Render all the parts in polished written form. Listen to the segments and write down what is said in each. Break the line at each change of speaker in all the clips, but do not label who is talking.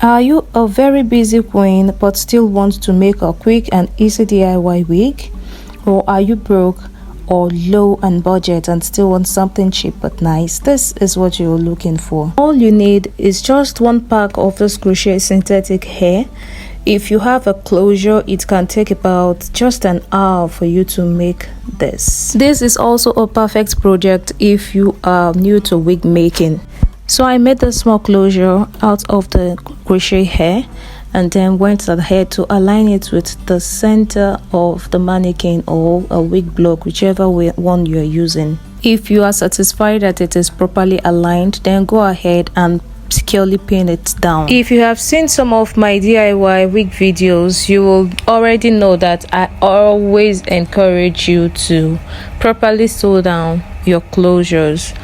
Are you a very busy queen but still want to make a quick and easy DIY wig? Or are you broke or low on budget and still want something cheap but nice? This is what you're looking for. All you need is just one pack of this crochet synthetic hair. If you have a closure, it can take about just an hour for you to make this. This is also a perfect project if you are new to wig making. So I made the small closure out of the crochet hair and then went ahead to align it with the center of the mannequin or a wig block, whichever one you're using. If you are satisfied that it is properly aligned, then go ahead and securely pin it down. If you have seen some of my DIY wig videos, you will already know that I always encourage you to properly sew down your closures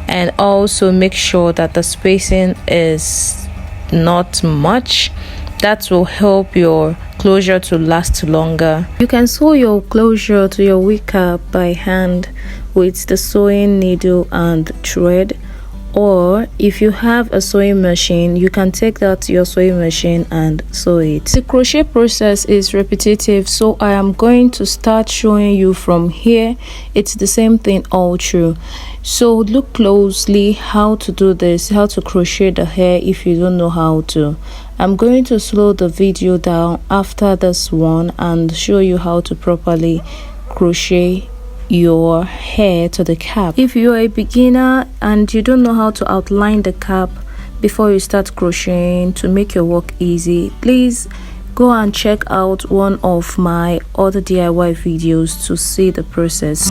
and also make sure that the spacing is not much. That will help your closure to last longer. You can sew your closure to your wig cap by hand with the sewing needle and thread, or if you have a sewing machine, you can take that to your sewing machine and sew it. The crochet process is repetitive, so I am going to start showing you from here. It's the same thing all through. So look closely how to do this, how to crochet the hair if you don't know how to. I'm going to slow the video down after this one and show you how to properly crochet your hair to the cap. If you are a beginner and you don't know how to outline the cap before you start crocheting to make your work easy, please go and check out one of my other DIY videos to see the process.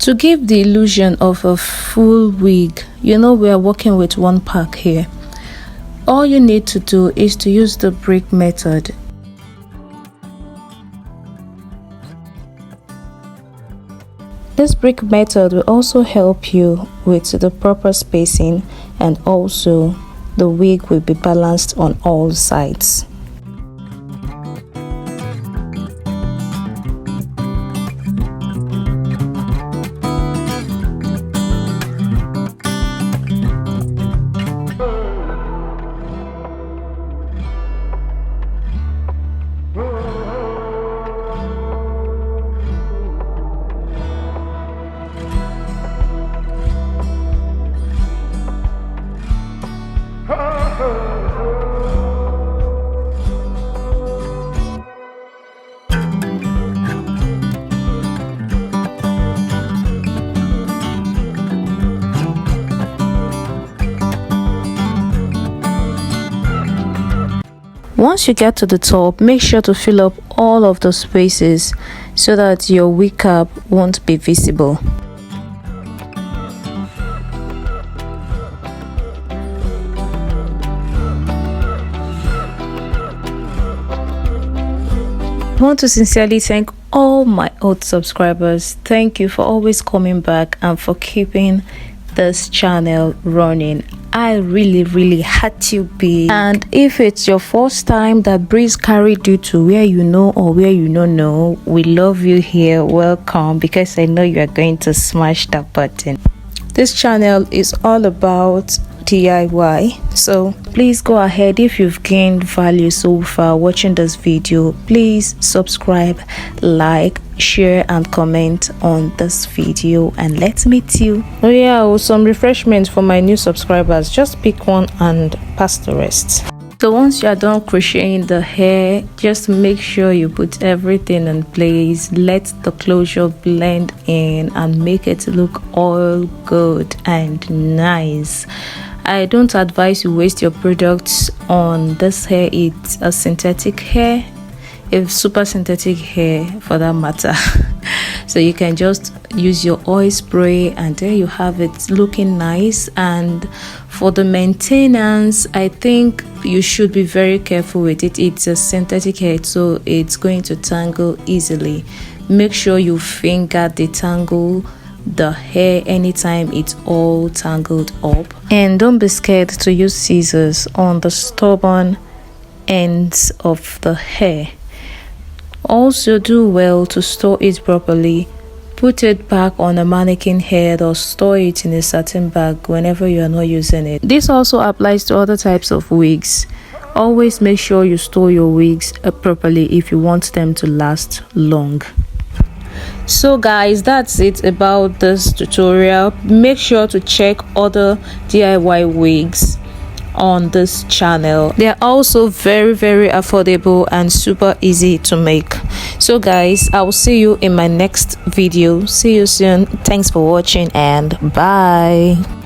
To give the illusion of a full wig, you know we are working with one pack here. All you need to do is to use the brick method. This brick method will also help you with the proper spacing, and also the wig will be balanced on all sides. Once you get to the top, make sure to fill up all of the spaces so that your wig cap won't be visible. I want to sincerely thank all my old subscribers. Thank you for always coming back and for keeping this channel running. I really had you be. And if it's your first time that Breeze carried you to where you know or where you don't know, we love you here. Welcome, because I know you are going to smash that button. This channel is all about DIY. So please go ahead. If you've gained value so far watching this video, please subscribe, like, share and comment on this video, and let's meet you. Oh yeah, some refreshments for my new subscribers. Just pick one and pass the rest. So once you are done crocheting the hair, just make sure you put everything in place. Let the closure blend in and make it look all good and nice. I don't advise you waste your products on this hair. It's a synthetic hair, a super synthetic hair for that matter. So you can just use your oil spray and there you have it looking nice. And for the maintenance, I think you should be very careful with it. It's a synthetic hair, so it's going to tangle easily. Make sure you finger detangle the hair anytime it's all tangled up, and don't be scared to use scissors on the stubborn ends of the hair. Also, do well to store it properly. Put it back on a mannequin head or store it in a satin bag whenever you are not using it. This also applies to other types of wigs. Always make sure you store your wigs properly if you want them to last long. So guys, that's it about this tutorial. Make sure to check other DIY wigs on this channel. They're also very affordable and super easy to make. So guys, I will see you in my next video. See you soon. Thanks for watching and bye.